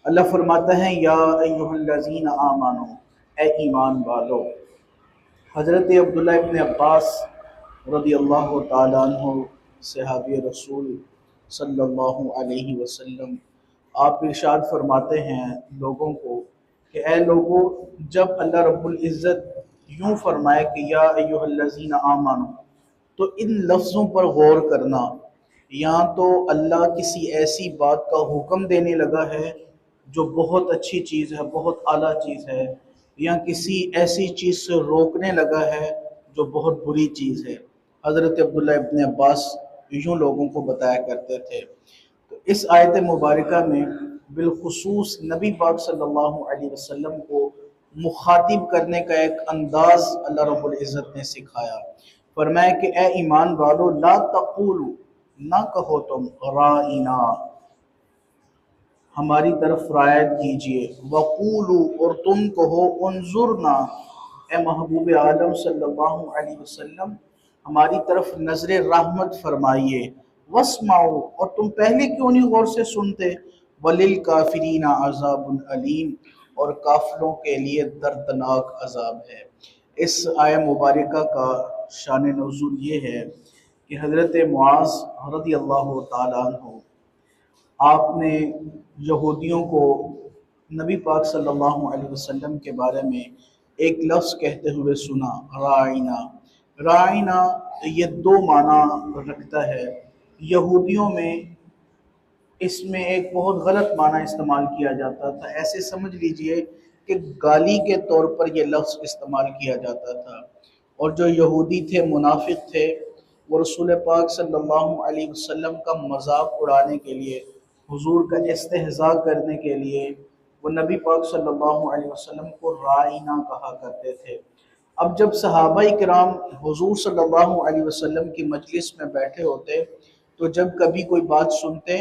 اللہ فرماتا ہے یا ایھا الذین آمنو، اے ایمان والو۔ حضرت عبداللہ ابن عباس رضی اللہ تعالیٰ عنہ صحابی رسول صلی اللہ علیہ وسلم، آپ ارشاد فرماتے ہیں لوگوں کو کہ اے لوگوں، جب اللہ رب العزت یوں فرمائے کہ یا ایھا الذین آمنو، تو ان لفظوں پر غور کرنا، یا تو اللہ کسی ایسی بات کا حکم دینے لگا ہے جو بہت اچھی چیز ہے، بہت اعلیٰ چیز ہے، یا کسی ایسی چیز سے روکنے لگا ہے جو بہت بری چیز ہے۔ حضرت عبداللہ ابن عباس یوں لوگوں کو بتایا کرتے تھے۔ تو اس آیت مبارکہ میں بالخصوص نبی پاک صلی اللہ علیہ وسلم کو مخاطب کرنے کا ایک انداز اللہ رب العزت نے سکھایا۔ فرمایا کہ اے ایمان والو، لا تقولو، نہ کہو تم رائنا، ہماری طرف رعایت کیجئے، وقولو، اور تم کہو انظرنا، اے محبوب عالم صلی اللہ علیہ وسلم ہماری طرف نظر رحمت فرمائیے، واسمعوا، اور تم پہلے کیوں نہیں غور سے سنتے، وللکافرین عذاب علیم، اور کافروں کے لیے دردناک عذاب ہے۔ اس آیہ مبارکہ کا شان نزول یہ ہے کہ حضرت معاذ رضی اللہ تعالیٰ عنہ، آپ نے یہودیوں کو نبی پاک صلی اللہ علیہ وسلم کے بارے میں ایک لفظ کہتے ہوئے سنا، رائنا۔ رائنا یہ دو معنی رکھتا ہے۔ یہودیوں میں اس میں ایک بہت غلط معنی استعمال کیا جاتا تھا، ایسے سمجھ لیجئے کہ گالی کے طور پر یہ لفظ استعمال کیا جاتا تھا، اور جو یہودی تھے، منافق تھے، وہ رسول پاک صلی اللہ علیہ وسلم کا مذاق اڑانے کے لیے، حضور کا استہزاء کرنے کے لیے، وہ نبی پاک صلی اللہ علیہ وسلم کو رائنا کہا کرتے تھے۔ اب جب صحابہ کرام حضور صلی اللہ علیہ وسلم کی مجلس میں بیٹھے ہوتے، تو جب کبھی کوئی بات سنتے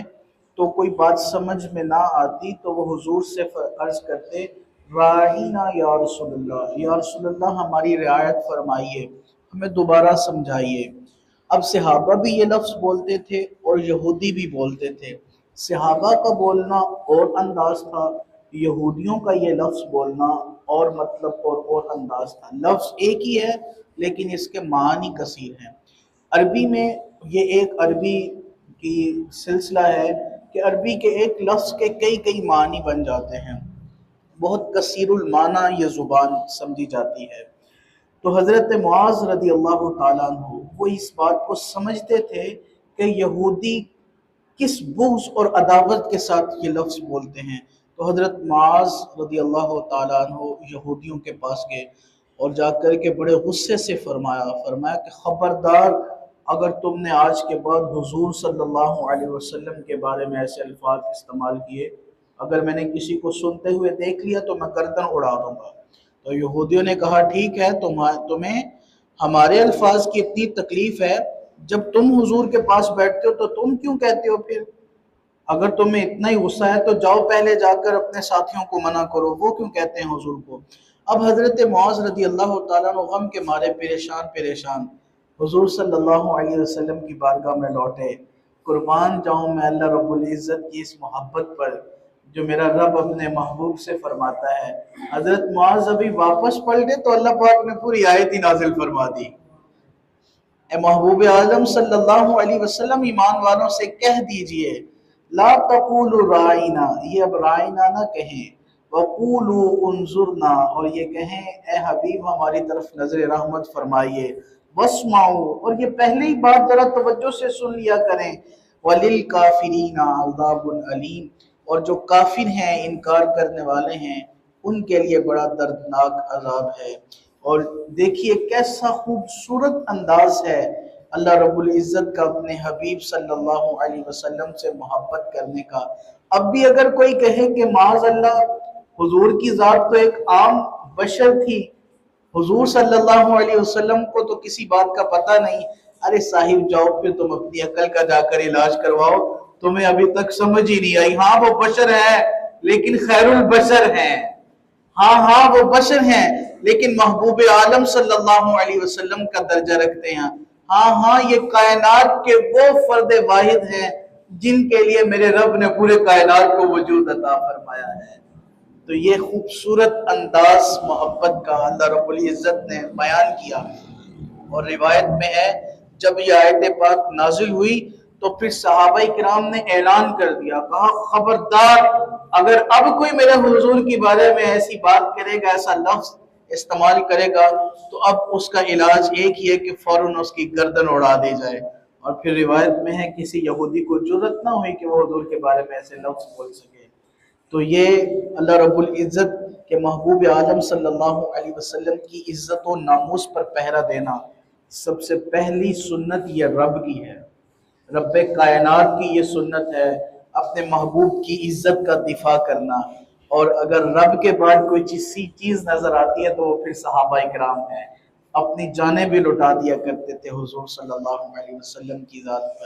تو کوئی بات سمجھ میں نہ آتی تو وہ حضور سے عرض کرتے، رائنا یا رسول اللہ، یا رسول اللہ ہماری رعایت فرمائیے، ہمیں دوبارہ سمجھائیے۔ اب صحابہ بھی یہ لفظ بولتے تھے اور یہودی بھی بولتے تھے۔ صحابہ کا بولنا اور انداز تھا، یہودیوں کا یہ لفظ بولنا اور مطلب اور انداز تھا۔ لفظ ایک ہی ہے لیکن اس کے معنی کثیر ہیں۔ عربی میں یہ ایک عربی کی سلسلہ ہے کہ عربی کے ایک لفظ کے کئی معنی بن جاتے ہیں، بہت کثیر المعنی یہ زبان سمجھی جاتی ہے۔ تو حضرت معاذ رضی اللہ تعالیٰ عنہ وہ اس بات کو سمجھتے تھے کہ یہودی کس بغض اور عداوت کے ساتھ یہ لفظ بولتے ہیں۔ تو حضرت معاذ رضی اللہ تعالیٰ عنہ یہودیوں کے پاس گئے اور جا کر کے بڑے غصے سے فرمایا کہ خبردار، اگر تم نے آج کے بعد حضور صلی اللہ علیہ وسلم کے بارے میں ایسے الفاظ استعمال کیے، اگر میں نے کسی کو سنتے ہوئے دیکھ لیا تو میں گردن اڑا دوں گا۔ تو یہودیوں نے کہا ٹھیک ہے، تمہیں ہمارے الفاظ کی اتنی تکلیف ہے، جب تم حضور کے پاس بیٹھتے ہو تو تم کیوں کہتے ہو؟ پھر اگر تمہیں اتنا ہی غصہ ہے تو جاؤ پہلے جا کر اپنے ساتھیوں کو منع کرو، وہ کیوں کہتے ہیں حضور کو؟ اب حضرت معاذ رضی اللہ تعالیٰ عنہ غم کے مارے پریشان حضور صلی اللہ علیہ وسلم کی بارگاہ میں لوٹے۔ قربان جاؤں میں اللہ رب العزت کی اس محبت پر جو میرا رب اپنے محبوب سے فرماتا ہے۔ حضرت معاذ ابھی واپس پلٹے تو اللہ پاک نے پوری آیت ہی نازل فرما دی، اے محبوب عالم صلی اللہ علیہ وسلم ایمان والوں سے کہہ دیجئے، لا تقولوا رائنا، یہ اب رائنا نہ کہیں، وقولوا انظرنا، اور یہ کہیں اے حبیب ہماری طرف نظر رحمت فرمائیے، واسمعوا، اور یہ پہلے ہی بات ذرا توجہ سے سن لیا کریں، وللکافرین عذاب علیم، اور جو کافر ہیں، انکار کرنے والے ہیں، ان کے لیے بڑا دردناک عذاب ہے۔ اور دیکھیے کیسا خوبصورت انداز ہے اللہ رب العزت کا اپنے حبیب صلی اللہ علیہ وسلم سے محبت کرنے کا۔ اب بھی اگر کوئی کہے کہ معاذ اللہ، حضور کی ذات تو ایک عام بشر تھی، حضور صلی اللہ علیہ وسلم کو تو کسی بات کا پتہ نہیں، ارے صاحب جاؤ پھر تم اپنی عقل کا جا کر علاج کرواؤ، تمہیں ابھی تک سمجھ ہی نہیں آئی۔ ہاں وہ بشر ہے لیکن خیر البشر ہیں، ہاں وہ بشر ہیں لیکن محبوب عالم صلی اللہ علیہ وسلم کا درجہ رکھتے ہیں، ہاں یہ کائنات کے وہ فرد واحد ہیں جن کے لیے میرے رب نے پورے کائنات کو وجود عطا فرمایا ہے۔ تو یہ خوبصورت انداز محبت کا اللہ رب العزت نے بیان کیا، اور روایت میں ہے جب یہ آیت پاک نازل ہوئی تو پھر صحابہ کرام نے اعلان کر دیا، کہا خبردار اگر اب کوئی میرے حضور کے بارے میں ایسی بات کرے گا، ایسا لفظ استعمال کرے گا، تو اب اس کا علاج ایک ہی ہے کہ فوراً اس کی گردن اڑا دی جائے۔ اور پھر روایت میں ہے کسی یہودی کو جرأت نہ ہوئی کہ وہ حضور کے بارے میں ایسے لفظ بول سکے۔ تو یہ اللہ رب العزت کے محبوب عالم صلی اللہ علیہ وسلم کی عزت و ناموس پر پہرا دینا سب سے پہلی سنت یہ رب کی ہے، رب کائنات کی یہ سنت ہے، اپنے محبوب کی عزت کا دفاع کرنا۔ اور اگر رب کے بعد کوئی چیز نظر آتی ہے تو وہ پھر صحابہ کرام ہیں، اپنی جانیں بھی لٹا دیا کرتے تھے حضور صلی اللہ علیہ وسلم کی ذات پر۔